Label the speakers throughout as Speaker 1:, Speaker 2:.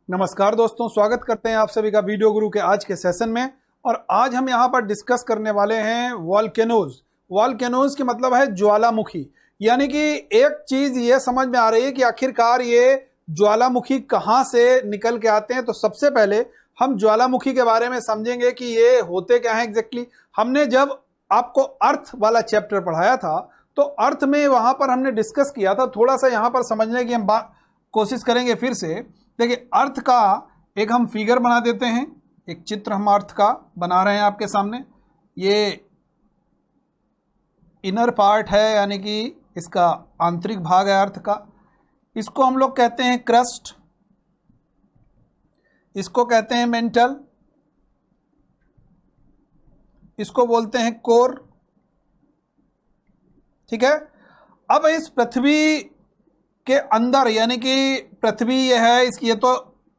Speaker 1: नमस्कार दोस्तों, स्वागत करते हैं आप सभी का वीडियो गुरु के आज के सेशन में। और आज हम यहाँ पर डिस्कस करने वाले हैं वॉल्केनोज। वॉल्केनोज की मतलब है ज्वालामुखी। यानी कि एक चीज ये समझ में आ रही है कि आखिरकार ये ज्वालामुखी कहाँ से निकल के आते हैं। तो सबसे पहले हम ज्वालामुखी के बारे में समझेंगे कि ये होते क्या है एग्जैक्टली। हमने जब आपको अर्थ वाला चैप्टर पढ़ाया था तो अर्थ में वहां पर हमने डिस्कस किया था। थोड़ा सा यहाँ पर समझने की हम कोशिश करेंगे फिर से। देखिए, अर्थ का एक हम फिगर बना देते हैं, एक चित्र हम अर्थ का बना रहे हैं आपके सामने। ये इनर पार्ट है, यानी कि इसका आंतरिक भाग है अर्थ का। इसको हम लोग कहते हैं क्रस्ट, इसको कहते हैं मेंटल, इसको बोलते हैं कोर। ठीक है। अब इस पृथ्वी के अंदर, यानी कि पृथ्वी ये है, ये तो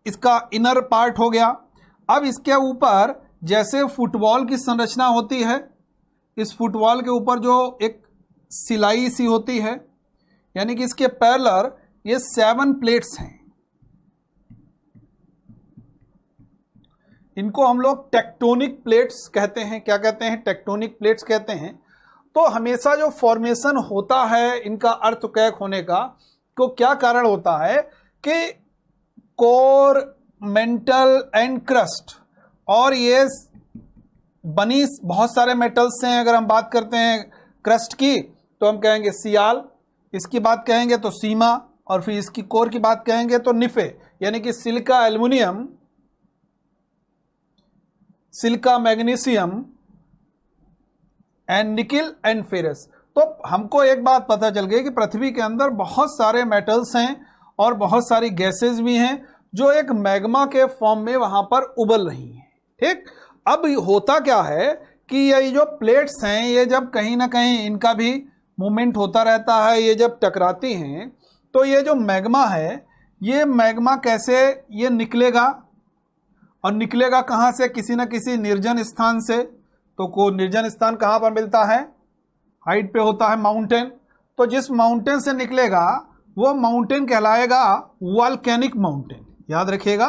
Speaker 1: इसका इनर पार्ट हो गया। अब इसके ऊपर जैसे फुटबॉल की संरचना होती है, इस फुटबॉल के ऊपर जो एक सिलाई सी होती है, यानी कि इसके पैरेलल ये 7 प्लेट्स हैं। इनको हम लोग टेक्टोनिक प्लेट्स कहते हैं। क्या कहते हैं? टेक्टोनिक प्लेट्स कहते हैं। तो हमेशा जो फॉर्मेशन होता है इनका अर्थक्वेक होने का, तो क्या कारण होता है कि कोर, मेंटल एंड क्रस्ट, और ये बनी बहुत सारे मेटल्स हैं। अगर हम बात करते हैं क्रस्ट की तो हम कहेंगे सियाल, इसकी बात कहेंगे तो सीमा, और फिर इसकी कोर की बात कहेंगे तो निफे, यानी कि silica aluminium, silica magnesium and nickel and ferrous. तो हमको एक बात पता चल गई कि पृथ्वी के अंदर बहुत सारे मेटल्स हैं और बहुत सारी गैसेस भी हैं जो एक मैग्मा के फॉर्म में वहां पर उबल रही हैं। ठीक। अब होता क्या है कि ये जो प्लेट्स हैं, ये जब कहीं ना कहीं इनका भी मूवमेंट होता रहता है, ये जब टकराती हैं तो ये जो मैग्मा है, ये मैग्मा कैसे ये निकलेगा, और निकलेगा कहाँ से? किसी न किसी निर्जन स्थान से। तो को निर्जन स्थान कहाँ पर मिलता है? हाइट पे होता है माउंटेन। तो जिस माउंटेन से निकलेगा वो माउंटेन कहलाएगा वॉल्केनिक माउंटेन। याद रखिएगा,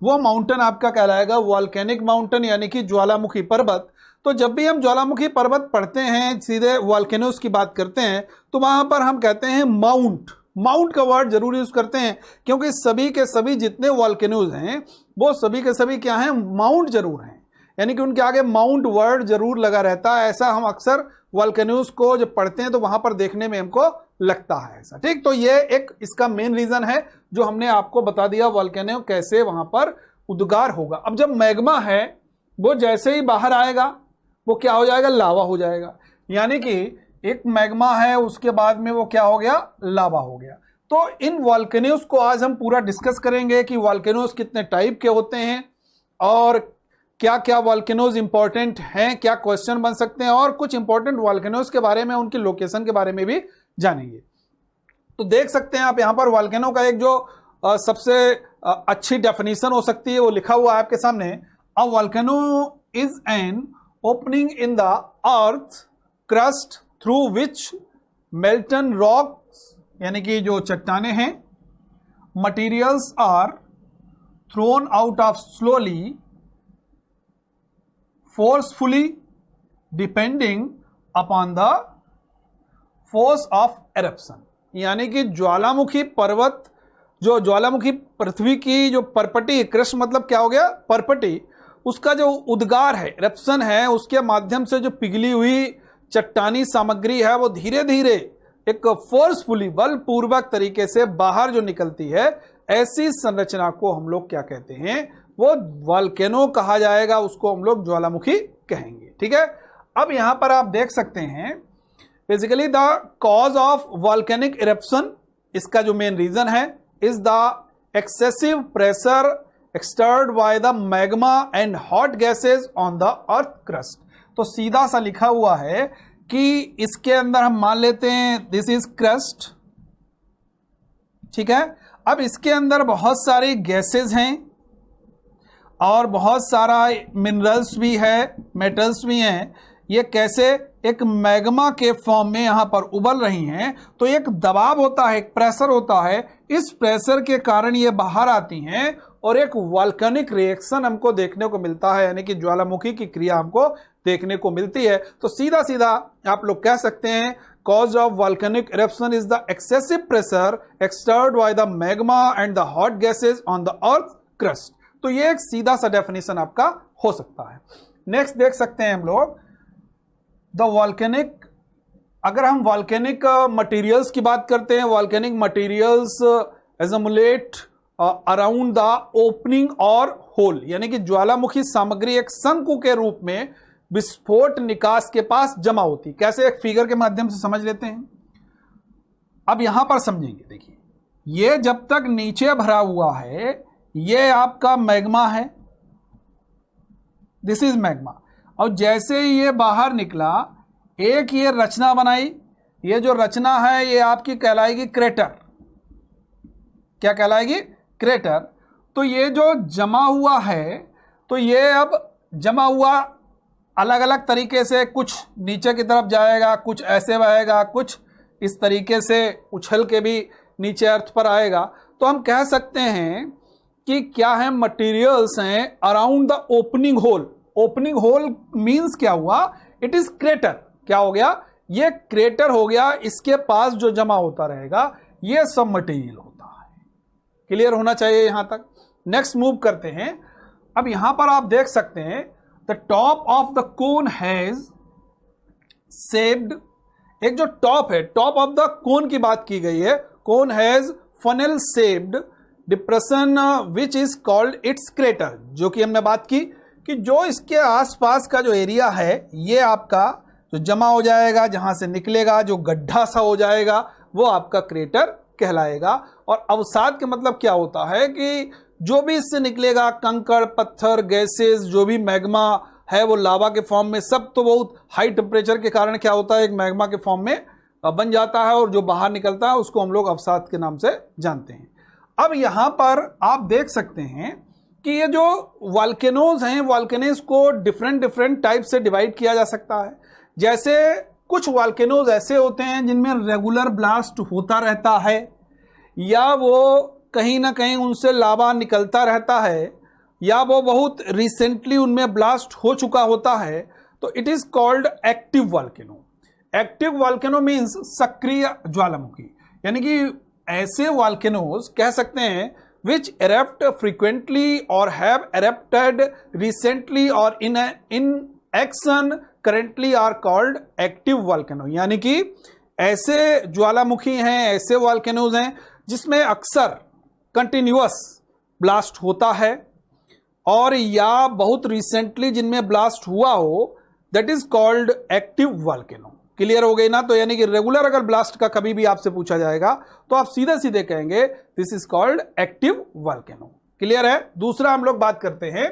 Speaker 1: वो माउंटेन आपका कहलाएगा वॉल्केनिक माउंटेन, यानी कि ज्वालामुखी पर्वत। तो जब भी हम ज्वालामुखी पर्वत पढ़ते हैं, सीधे वॉल्केनोज की बात करते हैं, तो वहां पर हम कहते हैं माउंट। माउंट का वर्ड जरूर यूज करते हैं, क्योंकि सभी के सभी जितने वॉल्केनोज हैं वो सभी के सभी क्या हैं? माउंट जरूर हैं, यानी कि उनके आगे माउंट वर्ड जरूर लगा रहता है। ऐसा हम अक्सर वॉल्केनोज को जब पढ़ते हैं तो वहां पर देखने में हमको लगता है ऐसा। ठीक। तो ये एक इसका मेन रीजन है जो हमने आपको बता दिया, वॉल्केनो कैसे वहां पर उद्गार होगा। अब जब मैग्मा है वो जैसे ही बाहर आएगा वो क्या हो जाएगा? लावा हो जाएगा। यानी कि एक मैग्मा है, उसके बाद में वो क्या हो गया? लावा हो गया। तो इन वॉल्केनोज को आज हम पूरा डिस्कस करेंगे कि वॉल्केनोज कितने टाइप के होते हैं और क्या क्या वॉल्केनोज इंपॉर्टेंट हैं, क्या क्वेश्चन बन सकते हैं, और कुछ इंपॉर्टेंट वॉल्केनोज के बारे में, उनकी लोकेशन के बारे में भी जानेंगे। तो देख सकते हैं आप यहाँ पर वॉल्केनो का एक जो सबसे अच्छी डेफिनेशन हो सकती है वो लिखा हुआ है आपके सामने। A volcano is an opening in the earth crust through which molten rocks, यानी कि जो चट्टाने हैं, materials are thrown out of slowly forcefully depending upon the force of eruption। यानी कि ज्वालामुखी पर्वत, जो ज्वालामुखी पृथ्वी की जो परपटी, क्रस्ट मतलब क्या हो गया? परपटी, उसका जो उद्गार है, eruption है, उसके माध्यम से जो पिघली हुई चट्टानी सामग्री है वो धीरे धीरे एक फोर्सफुली, बलपूर्वक तरीके से बाहर जो निकलती है, ऐसी संरचना को हम लोग क्या कहते हैं? वो वॉल्केनो कहा जाएगा, उसको हम लोग ज्वालामुखी कहेंगे। ठीक है। अब यहां पर आप देख सकते हैं basically the cause of volcanic eruption, इसका जो मेन रीजन है, is the excessive pressure exerted by the magma and hot gases on the earth crust. तो सीधा सा लिखा हुआ है कि इसके अंदर हम मान लेते हैं दिस इज क्रस्ट। ठीक है। अब इसके अंदर बहुत सारी गैसेज हैं और बहुत सारा मिनरल्स भी है, मेटल्स भी हैं। ये कैसे? एक मैग्मा के फॉर्म में यहां पर उबल रही हैं। तो एक दबाव होता है, एक प्रेशर होता है, इस प्रेशर के कारण ये बाहर आती हैं और एक वॉल्केनिक रिएक्शन हमको देखने को मिलता है, यानी कि ज्वालामुखी की क्रिया हमको देखने को मिलती है। तो सीधा सीधा आप लोग कह सकते हैं cause of volcanic eruption is the excessive pressure exerted by the magma and the hot gases on the earth crust। तो ये एक सीधा सा डेफिनेशन आपका हो सकता है। नेक्स्ट देख सकते हैं हम लोग द वॉल्केनिक, अगर हम वॉल्केनिक मटेरियल्स की बात करते हैं, volcanic materials accumulate around the opening और होल, यानी कि ज्वालामुखी सामग्री एक शंकु के रूप में विस्फोट निकास के पास जमा होती। कैसे, एक फिगर के माध्यम से समझ लेते हैं। अब यहां पर समझेंगे, देखिए ये जब तक नीचे भरा हुआ है ये आपका मैग्मा है, दिस इज मैग्मा, और जैसे ही ये बाहर निकला एक ये रचना बनाई, ये जो रचना है ये आपकी कहलाएगी क्रेटर। क्या कहलाएगी? क्रेटर। तो ये जो जमा हुआ है, तो ये अब जमा हुआ अलग अलग तरीके से, कुछ नीचे की तरफ जाएगा, कुछ ऐसे बहेगा, कुछ इस तरीके से उछल के भी नीचे अर्थ पर आएगा। तो हम कह सकते हैं कि क्या है, मटेरियल्स हैं around the opening hole. Opening hole means क्या हुआ? It is crater. क्या हो गया? ये क्रेटर हो गया, इसके पास जो जमा होता रहेगा ये सब मटेरियल होता है। क्लियर होना चाहिए यहां तक। नेक्स्ट मूव करते हैं। अब यहां पर आप देख सकते हैं the top of the cone has shaped, एक जो टॉप है, टॉप ऑफ द कोन की बात की गई है, cone has funnel shaped depression which is called its crater. जो कि हमने बात की कि जो इसके आसपास का जो एरिया है ये आपका जो जमा हो जाएगा, जहां से निकलेगा जो गड्ढा सा हो जाएगा वो आपका क्रेटर कहलाएगा। और अवसाद के मतलब क्या होता है कि जो भी इससे निकलेगा, कंकड़, पत्थर, गैसेस, जो भी मैग्मा है वो लावा के फॉर्म में, सब तो बहुत हाई टेम्परेचर के कारण क्या होता है, एक मैग्मा के फॉर्म में बन जाता है, और जो बाहर निकलता है उसको हम लोग अवसाद के नाम से जानते हैं। अब यहां पर आप देख सकते हैं कि ये जो वॉल्केनोज हैं, वॉल्केनोज को डिफरेंट टाइप से डिवाइड किया जा सकता है। जैसे कुछ वॉल्केनोज ऐसे होते हैं जिनमें रेगुलर ब्लास्ट होता रहता है, या वो कहीं ना कहीं उनसे लावा निकलता रहता है, या वो बहुत रिसेंटली उनमें ब्लास्ट हो चुका होता है, तो it is called active volcano. Active volcano means सक्रिय ज्वालामुखी, यानी कि ऐसे वॉल्केनोज कह सकते हैं which erupt frequently or have erupted recently or in action currently are called active volcano। यानी कि ऐसे ज्वालामुखी हैं, ऐसे वॉल्केनोज हैं जिसमें अक्सर कंटिन्यूअस ब्लास्ट होता है, और या बहुत रिसेंटली जिनमें ब्लास्ट हुआ हो, that is called active volcano. Clear हो गई ना? तो यानी कि रेगुलर अगर ब्लास्ट का कभी भी आपसे पूछा जाएगा तो आप सीधे सीधे कहेंगे this is called active volcano. Clear है? दूसरा हम लोग बात करते हैं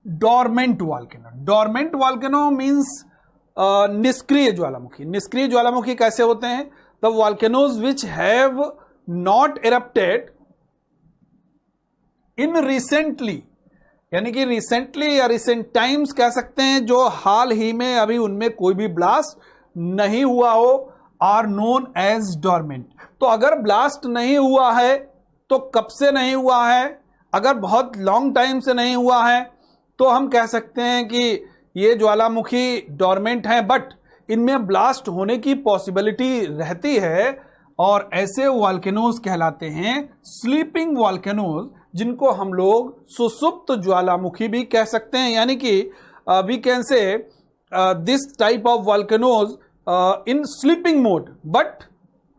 Speaker 1: dormant volcano. Dormant volcano means निष्क्रिय ज्वालामुखी। निष्क्रिय ज्वालामुखी कैसे होते हैं? The volcanoes which have not erupted in recently, यानी कि रिसेंटली या रिसेंट टाइम्स कह सकते हैं, जो हाल ही में अभी उनमें कोई भी ब्लास्ट नहीं हुआ हो, आर नोन एज डोरमेंट। तो अगर ब्लास्ट नहीं हुआ है तो कब से नहीं हुआ है? अगर बहुत लॉन्ग टाइम से नहीं हुआ है तो हम कह सकते हैं कि ये ज्वालामुखी डोरमेंट है, बट इनमें ब्लास्ट होने की पॉसिबिलिटी रहती है, और ऐसे वॉल्केनोज कहलाते हैं स्लीपिंग वॉल्केनोज, जिनको हम लोग सुसुप्त ज्वालामुखी भी कह सकते हैं। यानी कि we can say this type of volcanoes in sleeping mode, but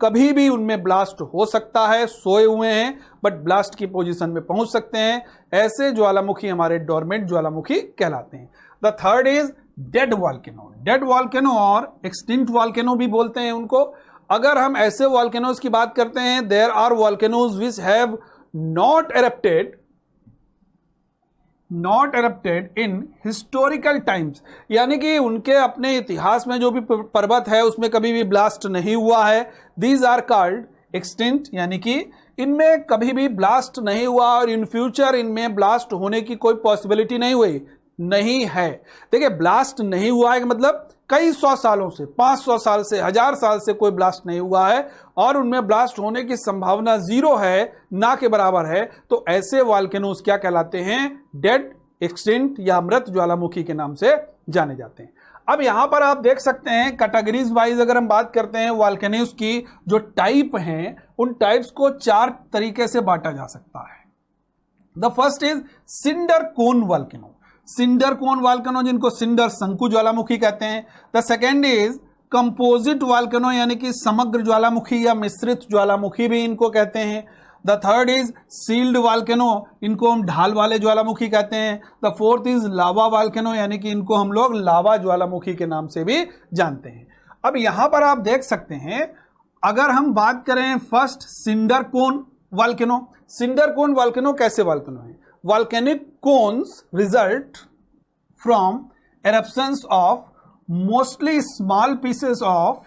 Speaker 1: कभी भी उनमें ब्लास्ट हो सकता है, सोए हुए हैं बट ब्लास्ट की पोजीशन में पहुंच सकते हैं। ऐसे ज्वालामुखी हमारे डोरमेंट ज्वालामुखी कहलाते हैं। The third is dead volcano. Dead volcano और एक्सटिंक्ट वॉल्केनो भी बोलते हैं उनको। अगर हम ऐसे वॉल्केनोज की बात करते हैं, there are volcanoes which have not erupted in historical times, यानी कि उनके अपने इतिहास में जो भी पर्वत है उसमें कभी भी ब्लास्ट नहीं हुआ है। these are called extinct, यानी कि इनमें कभी भी ब्लास्ट नहीं हुआ और इन फ्यूचर इनमें ब्लास्ट होने की कोई पॉसिबिलिटी नहीं हुई नहीं है। देखिए, ब्लास्ट नहीं हुआ है मतलब कई सौ सालों से, 500 साल से, 1000 साल से कोई ब्लास्ट नहीं हुआ है और उनमें ब्लास्ट होने की संभावना 0 है, ना के बराबर है, तो ऐसे वॉल्केनोज क्या कहलाते हैं? डेड, एक्सटिंक्ट या मृत ज्वालामुखी के नाम से जाने जाते हैं। अब यहां पर आप देख सकते हैं कैटेगरीज वाइज अगर हम बात करते हैं वॉल्केनोज की, जो टाइप हैं उन टाइप्स को 4 तरीके से बांटा जा सकता है। The first is cinder cone volcano, cinder cone volcano जिनको सिंडर शंकु ज्वालामुखी कहते हैं। The second is composite volcano यानी कि समग्र ज्वालामुखी या मिश्रित ज्वालामुखी भी इनको कहते हैं। The third is shield volcano, इनको हम ढाल वाले ज्वालामुखी कहते हैं। The fourth is lava volcano यानी कि इनको हम लोग लावा ज्वालामुखी के नाम से भी जानते हैं। अब यहां पर आप देख सकते हैं, अगर हम बात करें first cinder cone volcano, cinder cone volcano कैसे वॉल्केनो है? Volcanic cones result from eruptions of mostly small pieces of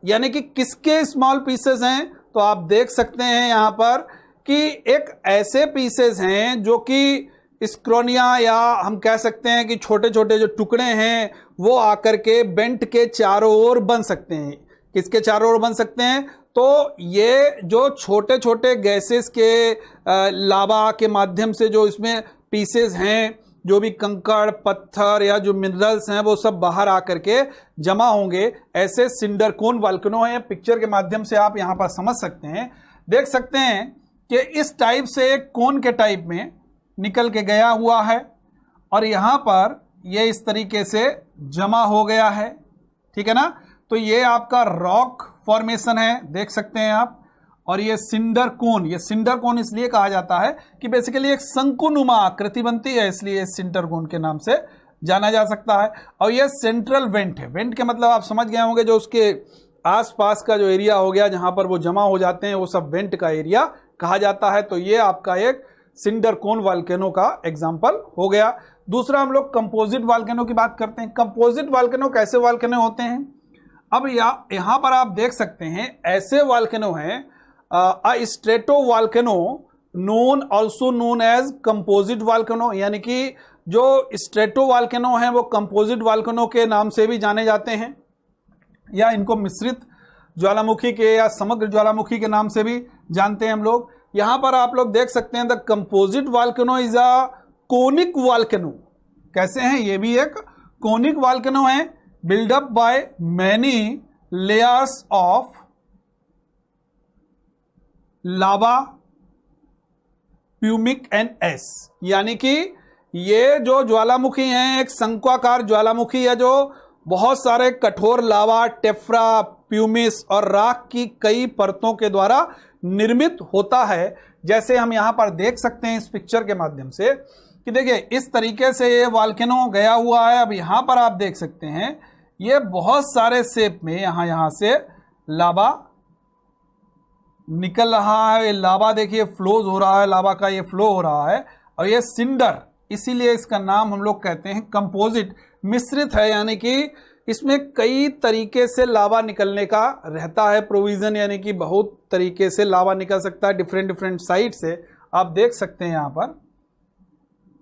Speaker 1: यानी कि किसके स्मॉल पीसेस हैं? तो आप देख सकते हैं यहां पर कि एक ऐसे पीसेस हैं जो कि स्क्रोनिया या हम कह सकते हैं कि छोटे छोटे जो टुकड़े हैं वो आकर के बेंट के चारों ओर बन सकते हैं। किसके चारों ओर बन सकते हैं? तो ये जो छोटे छोटे गैसेस के लावा के माध्यम से जो इसमें पीसेस हैं, जो भी कंकड़ पत्थर या जो मिनरल्स हैं वो सब बाहर आकर के जमा होंगे, ऐसे सिंडर कोन वॉल्केनो हैं। पिक्चर के माध्यम से आप यहां पर समझ सकते हैं, देख सकते हैं कि इस टाइप से एक कोन के टाइप में निकल के गया हुआ है और यहां पर ये इस तरीके से जमा हो गया है, ठीक है ना। तो ये आपका रॉक फॉर्मेशन है, देख सकते हैं आप। और ये सिंडर कोन, ये सिंडर कोन इसलिए कहा जाता है कि बेसिकली एक शंकुनुमा आकृति बनती है, इसलिए सिंडर कोन के नाम से जाना जा सकता है। और ये सेंट्रल वेंट है, वेंट के मतलब आप समझ गए होंगे, जो उसके आसपास का जो एरिया हो गया जहां पर वो जमा हो जाते हैं वो सब वेंट का एरिया कहा जाता है। तो ये आपका एक सिंडर कोन वॉल्केनो का एग्जाम्पल हो गया। दूसरा हम लोग कंपोजिट वॉल्केनो की बात करते हैं। कंपोजिट वॉल्केनो कैसे वॉल्केनो होते हैं? अब यहां पर आप देख सकते हैं ऐसे वॉल्केनो हैं, stratovolcano known also known as composite volcano, यानी कि जो स्ट्रेटो वॉल्केनो हैं वो कंपोजिट वॉल्केनो के नाम से भी जाने जाते हैं, या इनको मिश्रित ज्वालामुखी के या समग्र ज्वालामुखी के नाम से भी जानते हैं हम लोग। यहां पर आप लोग देख सकते हैं the composite volcano is a conic volcano. कैसे हैं? ये भी एक कोनिक वॉल्केनो है, build up by many layers of lava pumice and ash, यानी कि ये जो ज्वालामुखी हैं एक शंक्वाकार ज्वालामुखी है जो बहुत सारे कठोर लावा, टेफ्रा, प्यूमिस और राख की कई परतों के द्वारा निर्मित होता है। जैसे हम यहां पर देख सकते हैं इस पिक्चर के माध्यम से कि देखिए इस तरीके से ये वॉल्केनो गया हुआ है। अब यहां पर आप देख सकते हैं ये बहुत सारे शेप में यहां से लावा निकल रहा है। लावा देखिए फ्लोज हो रहा है, लावा का ये फ्लो हो रहा है। और ये सिंडर, इसीलिए इसका नाम हम लोग कहते हैं कंपोजिट, मिश्रित है, यानी कि इसमें कई तरीके से लावा निकलने का रहता है प्रोविजन, यानी कि बहुत तरीके से लावा निकल सकता है डिफरेंट डिफरेंट साइड से, आप देख सकते हैं यहां पर।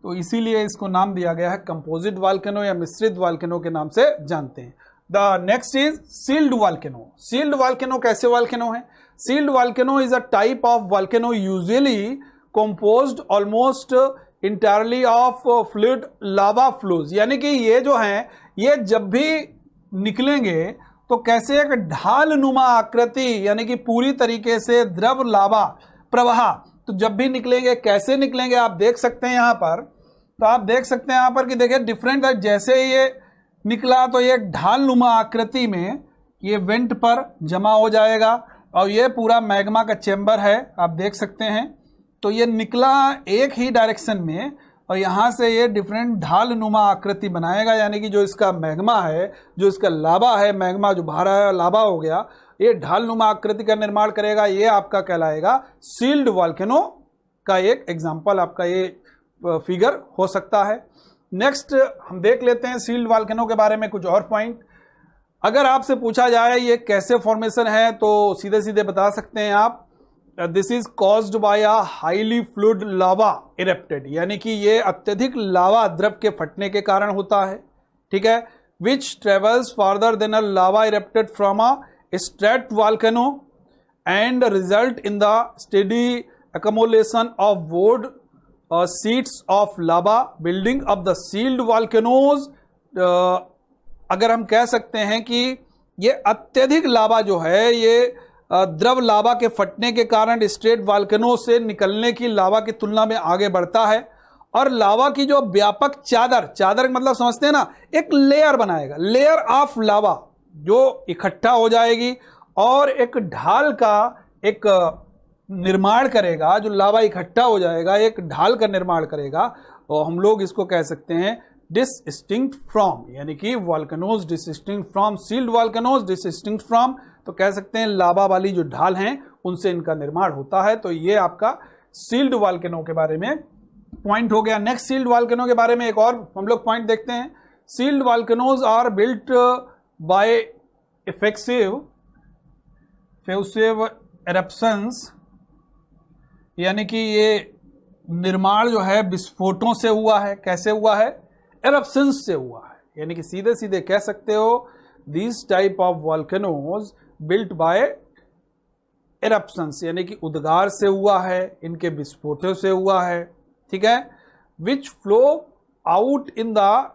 Speaker 1: तो इसीलिए इसको नाम दिया गया है कंपोजिट वॉल्केनो या मिश्रित वॉल्केनो के नाम से जानते हैं। The next is shield volcano. Shield volcano कैसे वॉल्केनो है? Shield volcano is a type of volcano usually composed almost entirely of fluid lava flows, यानी कि ये जो हैं ये जब भी निकलेंगे तो कैसे एक ढाल नुमा आकृति, यानी कि पूरी तरीके से द्रव लावा प्रवाह, तो जब भी निकलेंगे कैसे निकलेंगे आप देख सकते हैं यहां पर। तो आप देख सकते हैं यहां पर कि देखिए डिफरेंट, जैसे ये निकला तो ये ढाल नुमा आकृति में ये वेंट पर जमा हो जाएगा और ये पूरा मैग्मा का चेंबर है, आप देख सकते हैं। तो ये निकला एक ही डायरेक्शन में और यहां से ये डिफरेंट ढाल नुमा आकृति बनाएगा, यानी कि जो इसका मैग्मा है, जो इसका लावा है, मैग्मा जो बाहर है लावा हो गया, ये ढाल नुमा आकृति का निर्माण करेगा। ये आपका कहलाएगा सील्ड वॉल्केनो का एक एग्जाम्पल, आपका ये फिगर हो सकता है। नेक्स्ट हम देख लेते हैं सील्ड वॉल्केनो के बारे में कुछ और पॉइंट। अगर आपसे पूछा जाए ये कैसे फॉर्मेशन है तो सीधे सीधे बता सकते हैं आप, this is caused by a highly fluid lava erupted, यानी कि ये अत्यधिक लावा द्रव के फटने के कारण होता है, ठीक है। Which travels farther than a lava erupted from a straight volcano and result in the steady accumulation of wood sheets of lava building up the sealed volcanoes। अगर हम कह सकते हैं कि ये अत्यधिक लावा जो है ये द्रव लावा के फटने के कारण स्ट्रेट वॉल्केनो से निकलने की लावा की तुलना में आगे बढ़ता है, और लावा की जो व्यापक चादर मतलब समझते हैं ना, एक लेयर बनाएगा, लेयर ऑफ लावा जो इकट्ठा हो जाएगी और एक ढाल का एक निर्माण करेगा, जो लावा इकट्ठा हो जाएगा एक ढाल का निर्माण करेगा, और हम लोग इसको कह सकते हैं डिसस्टिंक्ट फ्रॉम, यानी कि volcanoes distinct from shield volcanoes distinct from, तो कह सकते हैं लावा वाली जो ढाल हैं उनसे इनका निर्माण होता है। तो ये आपका सील्ड वॉल्केनो के बारे में पॉइंट हो गया। नेक्स्ट सील्ड वॉल्केनो के बारे में एक और हम लोग पॉइंट देखते हैं। Shield volcanoes are built by effective eruptions, यानी कि ये निर्माण जो है विस्फोटों से हुआ है। कैसे हुआ है? एरप्शंस से हुआ है, यानी कि सीधे सीधे कह सकते हो this type of volcanoes built by eruptions, यानी कि उद्गार से हुआ है, इनके विस्फोटों से हुआ है, ठीक है। विच फ्लो आउट इन द,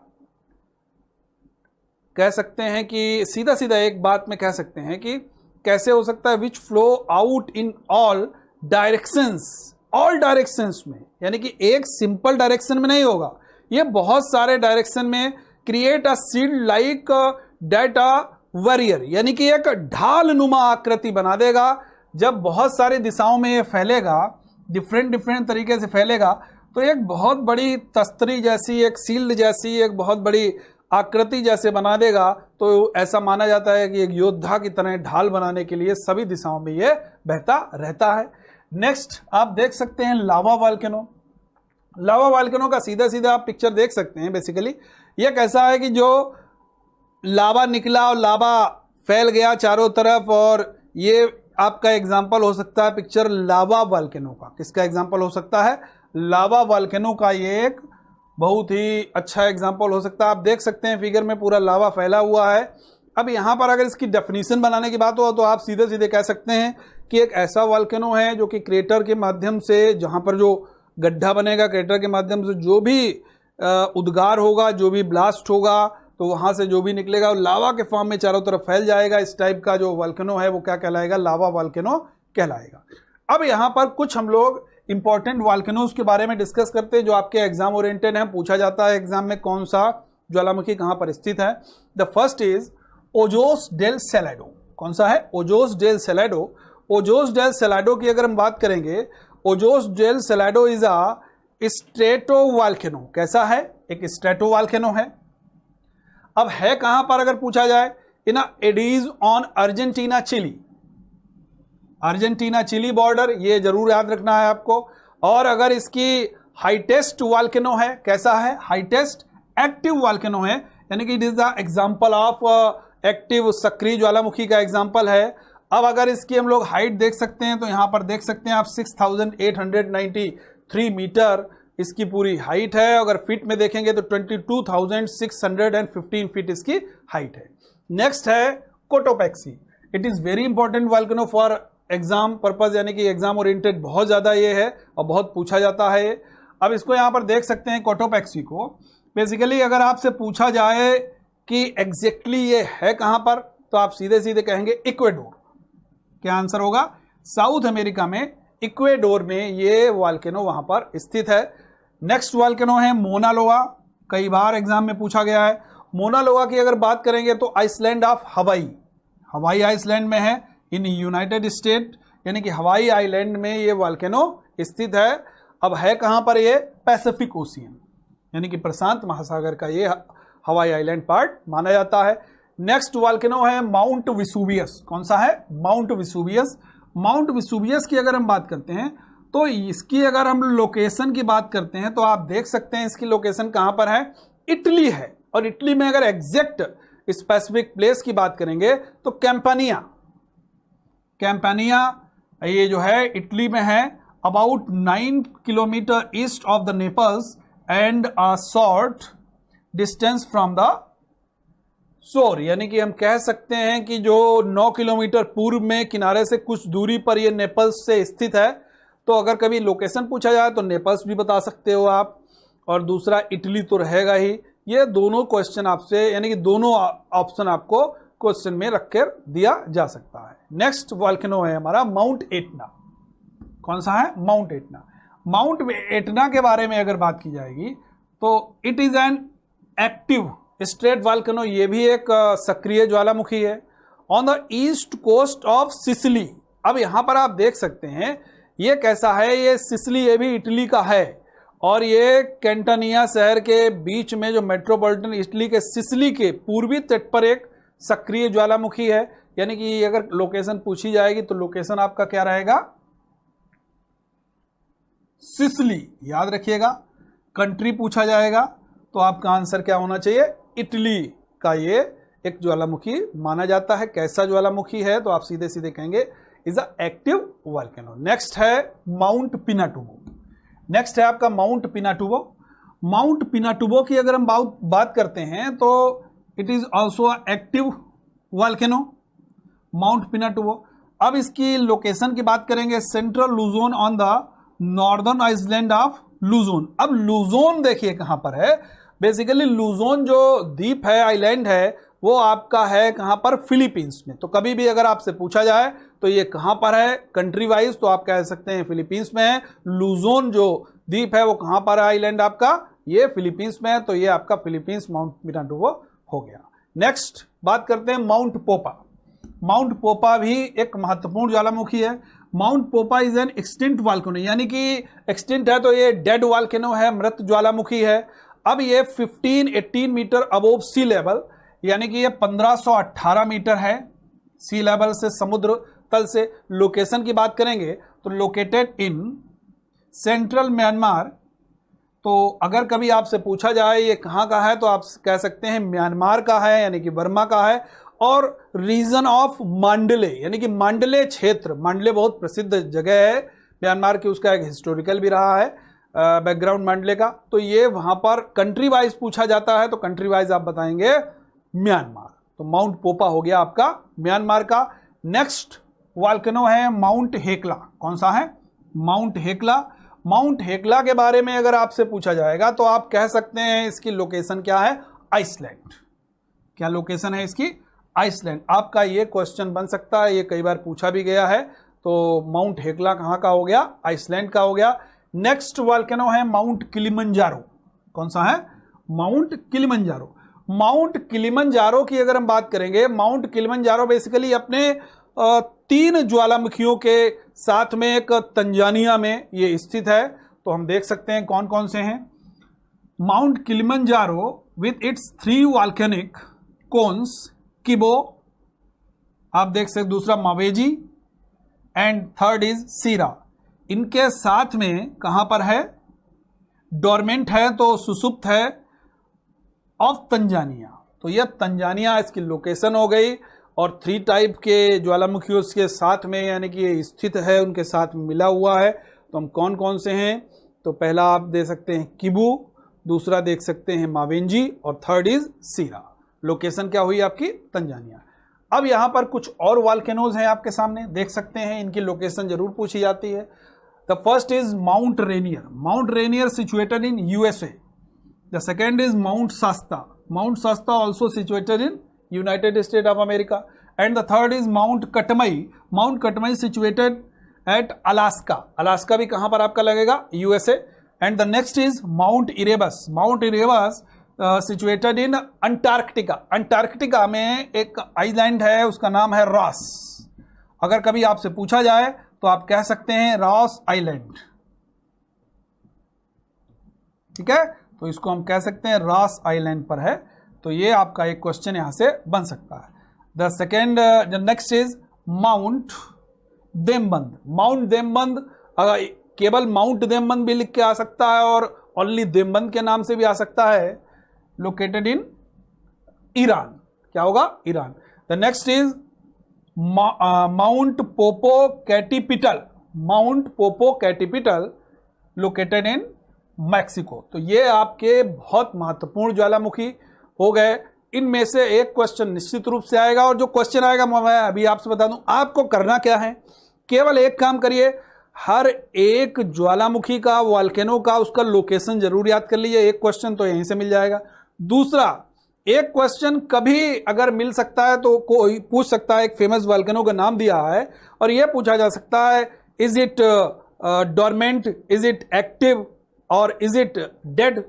Speaker 1: कह सकते हैं कि सीधा सीधा एक बात में कह सकते हैं कि कैसे हो सकता है, विच flow out in all directions, all directions में, यानी कि एक सिंपल डायरेक्शन में नहीं होगा, ये बहुत सारे डायरेक्शन में create a shield like data barrier, यानी कि एक ढाल नुमा आकृति बना देगा। जब बहुत सारी दिशाओं में ये फैलेगा, डिफरेंट तरीके से फैलेगा, तो एक बहुत बड़ी तस्तरी जैसी, एक सील्ड जैसी, एक बहुत बड़ी आकृति जैसे बना देगा। तो ऐसा माना जाता है कि एक योद्धा की तरह ढाल बनाने के लिए सभी दिशाओं में ये बहता रहता है। नेक्स्ट आप देख सकते हैं लावा वॉल्केनो। लावा वॉल्केनो का सीधा सीधा आप पिक्चर देख सकते हैं। बेसिकली ये कैसा है कि जो लावा निकला और लावा फैल गया चारों तरफ, और ये आपका एग्जाम्पल हो सकता है पिक्चर लावा वॉल्केनो का। किसका एग्जाम्पल हो सकता है? लावा वॉल्केनो का ये एक बहुत ही अच्छा एग्जाम्पल हो सकता है। आप देख सकते हैं फिगर में पूरा लावा फैला हुआ है। अब यहाँ पर अगर इसकी डेफिनेशन बनाने की बात हो तो आप सीधे सीधे कह सकते हैं कि एक ऐसा वॉल्केनो है जो कि क्रेटर के माध्यम से, जहाँ पर जो गड्ढा बनेगा क्रेटर के माध्यम से जो भी उद्गार होगा, जो भी ब्लास्ट होगा, तो वहाँ से जो भी निकलेगा वो लावा के फॉर्म में चारों तरफ फैल जाएगा। इस टाइप का जो वॉल्केनो है वो क्या कहलाएगा? लावा वॉल्केनो कहलाएगा। अब यहाँ पर कुछ हम लोग इंपॉर्टेंट वॉल्केनोज के बारे में डिस्कस करते हैं जो आपके एग्जाम ओरिएंटेड हैं। पूछा जाता है एग्जाम में कौन सा ज्वालामुखी कहाँ पर स्थित है। The first is Ojos del Salado. कौन सा है? Ojos del Salado. Ojos del Salado की अगर हम बात करेंगे, Ojos del Salado is a strato volcano. कैसा है? एक स्ट्रेटो वॉल्केनो है। अब है कहां पर अगर पूछा जाए, in Andes on Argentina Chile. Argentina Chile border, ये जरूर याद रखना है आपको। और अगर इसकी हाइटेस्ट वॉल्केनो है, कैसा है? हाइटेस्ट एक्टिव वॉल्केनो है, यानी कि it is the example of active सक्रिय ज्वालामुखी का एग्जांपल है। अब अगर इसकी हम लोग हाइट देख सकते हैं तो यहां पर देख सकते हैं आप 6893 मीटर इसकी पूरी हाइट है। अगर फीट में देखेंगे तो 22,615 फीट इसकी हाइट है। नेक्स्ट है Cotopaxi. It is very important volcano for exam purpose, यानी कि एग्जाम ओरिएंटेड बहुत ज्यादा ये है और बहुत पूछा जाता है। अब इसको यहां पर देख सकते हैं कोटोपैक्सी को। बेसिकली अगर आपसे पूछा जाए कि एग्जैक्टली ये है कहां पर, तो आप सीधे सीधे कहेंगे इक्वेडोर। क्या आंसर होगा? साउथ अमेरिका में इक्वेडोर में ये वॉल्केनो वहां पर स्थित है। नेक्स्ट वॉल्केनो है मोना लोआ। कई बार एग्जाम में पूछा गया है। मोना लोआ की अगर बात करेंगे तो आइसलैंड ऑफ हवाई, हवाई आइसलैंड में है इन यूनाइटेड स्टेट, यानी कि हवाई आइलैंड में ये वॉल्केनो स्थित है। अब है कहां पर? ये पैसिफिक ओशियन, यानी कि प्रशांत महासागर का ये हवाई आइलैंड पार्ट माना जाता है। नेक्स्ट वॉल्केनो है माउंट विसुवियस। कौन सा है? Mount Vesuvius. माउंट विसुवियस की अगर हम बात करते हैं तो इसकी अगर हम लोकेशन की बात करते हैं तो आप देख सकते हैं इसकी लोकेशन कहां पर है? इटली है। और इटली में अगर एग्जैक्ट स्पेसिफिक प्लेस की बात करेंगे तो कैंपानिया, कैंपानिया ये जो है इटली में है, about 9 kilometre east of the Nepals and a short distance from the shore. यानी कि हम कह सकते हैं कि जो 9 किलोमीटर पूर्व में किनारे से कुछ दूरी पर ये नेपल्स से स्थित है। तो अगर कभी लोकेशन पूछा जाए तो नेपल्स भी बता सकते हो आप, और दूसरा इटली तो रहेगा ही। ये दोनों क्वेश्चन आपसे, यानी कि दोनों ऑप्शन आपको क्वेश्चन में रखकर दिया जा सकता है। नेक्स्ट वॉल्केनो है हमारा माउंट एटना। कौन सा है? Mount Etna. माउंट एटना के बारे में अगर बात की जाएगी तो it is an active strato volcano. ये भी एक सक्रिय ज्वालामुखी है on the east coast of Sicily. अब यहां पर आप देख सकते हैं ये कैसा है, ये सिसिली, ये भी इटली का है, और ये कैंटानिया शहर के बीच में जो मेट्रोपॉलिटन इटली के सिसिली के पूर्वी तट पर एक सक्रिय ज्वालामुखी है। यानी कि अगर लोकेशन पूछी जाएगी तो लोकेशन आपका क्या रहेगा? सिसिली। याद रखिएगा। कंट्री पूछा जाएगा तो आपका आंसर क्या होना चाहिए? इटली का ये एक ज्वालामुखी माना जाता है। कैसा ज्वालामुखी है? तो आप सीधे सीधे कहेंगे is a active volcano. Next है माउंट पिनाटुबो। नेक्स्ट है आपका माउंट पिनाटुबो। माउंट पिनाटुबो की अगर हम बात करते हैं तो it is also active volcano, mount Pinatubo. अब इसकी लोकेशन की बात करेंगे, central Luzon on the northern island of Luzon. अब लुजोन देखिए कहां पर है। बेसिकली लुजोन जो द्वीप है, आइलैंड है, वो आपका है कहां पर? फिलीपींस में। तो कभी भी अगर आपसे पूछा जाए तो ये कहां पर है कंट्री वाइज, तो आप कह सकते हैं फिलीपींस में है। लुजोन जो द्वीप है वो कहां पर है आइलैंड आपका? ये फिलीपींस में है। तो ये आपका फिलीपींस माउंट पिनाटुबो हो गया। नेक्स्ट बात करते हैं माउंट पोपा। माउंट पोपा भी एक महत्वपूर्ण ज्वालामुखी है। माउंट पोपा इज एन एक्सटिंक्ट वॉल्केनो, यानी कि एक्सटिंक्ट है तो ये डेड वॉल्केनो है, मृत ज्वालामुखी है। अब ये 15-18 मीटर अबोव सी लेवल, यानी कि ये 1518 मीटर है सी लेवल से, समुद्र तल से। लोकेशन की बात करेंगे तो लोकेटेड इन सेंट्रल म्यांमार। तो अगर कभी आपसे पूछा जाए ये कहाँ का है तो आप कह सकते हैं म्यांमार का है, यानी कि बर्मा का है। और रीजन ऑफ मांडले, यानी कि मांडले क्षेत्र, मांडले बहुत प्रसिद्ध जगह है म्यांमार की, उसका एक हिस्टोरिकल भी रहा है बैकग्राउंड मांडले का। तो ये वहां पर कंट्री वाइज पूछा जाता है तो कंट्री वाइज आप बताएंगे म्यांमार। तो माउंट पोपा हो गया आपका म्यांमार का। नेक्स्ट वॉल्केनो है माउंट हेक्ला। कौन सा है? Mount Hekla. माउंट हेक्ला के बारे में अगर आपसे पूछा जाएगा तो आप कह सकते हैं इसकी लोकेशन क्या है? आइसलैंड। क्या लोकेशन है इसकी? आइसलैंड। आपका ये क्वेश्चन बन सकता है, ये कई बार पूछा भी गया है। तो माउंट हेक्ला कहां का हो गया? आइसलैंड का हो गया। नेक्स्ट वॉल्केनो है माउंट किलिमंजारो। कौन सा है? Mount Kilimanjaro. माउंट किलिमंजारो की अगर हम बात करेंगे, माउंट किलिमंजारो बेसिकली अपने 3 ज्वालामुखियों के साथ में एक तंजानिया में ये स्थित है। तो हम देख सकते हैं कौन कौन से हैं। Mount Kilimanjaro with its 3 volcanic cones, Kibo आप देख सकते, दूसरा मावेजी एंड थर्ड इज सीरा। इनके साथ में कहां पर है? डोरमेंट है तो सुसुप्त है ऑफ तंजानिया। तो यह तंजानिया इसकी लोकेशन हो गई। और 3 टाइप के ज्वालामुखियों के साथ में, यानी कि ये स्थित है, उनके साथ मिला हुआ है। तो हम कौन कौन से हैं? तो पहला आप दे सकते हैं किबू, दूसरा देख सकते हैं मावेंजी, और थर्ड इज सीरा। लोकेशन क्या हुई आपकी? तंजानिया। अब यहां पर कुछ और वॉल्केनोज हैं आपके सामने, देख सकते हैं, इनकी लोकेशन जरूर पूछी जाती है। The first is Mount Rainier. Mount Rainier situated in USA. The second is Mount Shasta. Mount Shasta also situated in United State of America. And the third is Mount Katmai. Mount Katmai situated at Alaska. Alaska भी कहां पर आपका लगेगा? USA. And the next is Mount Erebus. Mount Erebus situated in Antarctica. Antarctica में एक island है, उसका नाम है रॉस। अगर कभी आपसे पूछा जाए तो आप कह सकते हैं रॉस आइलैंड। ठीक है, तो इसको हम कह सकते हैं रॉस आइलैंड पर है। तो ये आपका एक क्वेश्चन यहां से बन सकता है। The second, the next is mount देमबंद। Mount देमबंद, केवल माउंट देमबंद भी लिख के आ सकता है और ओनली देमबंद के नाम से भी आ सकता है। Located in Iran. क्या होगा? Iran. The next is Mount Popocatepetl located in Mexico. तो ये आपके बहुत महत्वपूर्ण ज्वालामुखी हो गए। इनमें से एक क्वेश्चन निश्चित रूप से आएगा, और जो क्वेश्चन आएगा मैं अभी आपसे बता दूं। आपको करना क्या है, केवल एक काम करिए, हर एक ज्वालामुखी का, वॉल्केनो का, उसका लोकेशन जरूर याद कर लीजिए। एक क्वेश्चन तो यहीं से मिल जाएगा। दूसरा, एक क्वेश्चन कभी अगर मिल सकता है तो कोई पूछ सकता है, एक फेमस वॉल्केनो का नाम दिया है और यह पूछा जा सकता है, is it dormant, is it active, or is it dead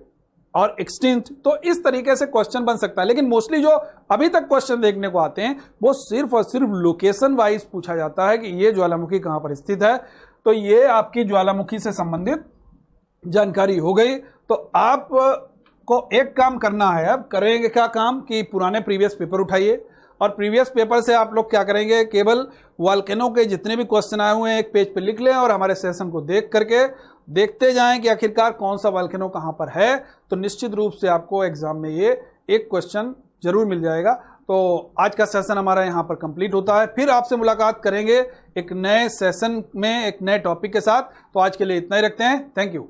Speaker 1: or extinct. तो इस तरीके से क्वेश्चन बन सकता है। लेकिन मोस्टली जो अभी तक क्वेश्चन देखने को आते हैं वो सिर्फ और सिर्फ लोकेशन वाइज पूछा जाता है कि ये ज्वालामुखी कहां पर स्थित है। तो ये आपकी ज्वालामुखी से संबंधित जानकारी हो गई। तो आप को एक काम करना है, अब करेंगे क्या काम कि पुराने प्रीवियस पेपर उठाइए और प्रीवियस पेपर से आप लोग क्या करेंगे, केवल वॉल्केनो के जितने भी क्वेश्चन आए हुए हैं एक पेज पे लिख लें और हमारे सेशन को देख करके देखते जाएं कि आखिरकार कौन सा वॉल्केनो कहां पर है। तो निश्चित रूप से आपको एग्जाम में ये एक क्वेश्चन जरूर मिल जाएगा। तो आज का सेशन हमारा यहाँ पर कंप्लीट होता है। फिर आपसे मुलाकात करेंगे एक नए सेशन में एक नए टॉपिक के साथ। तो आज के लिए इतना ही रखते हैं। Thank you.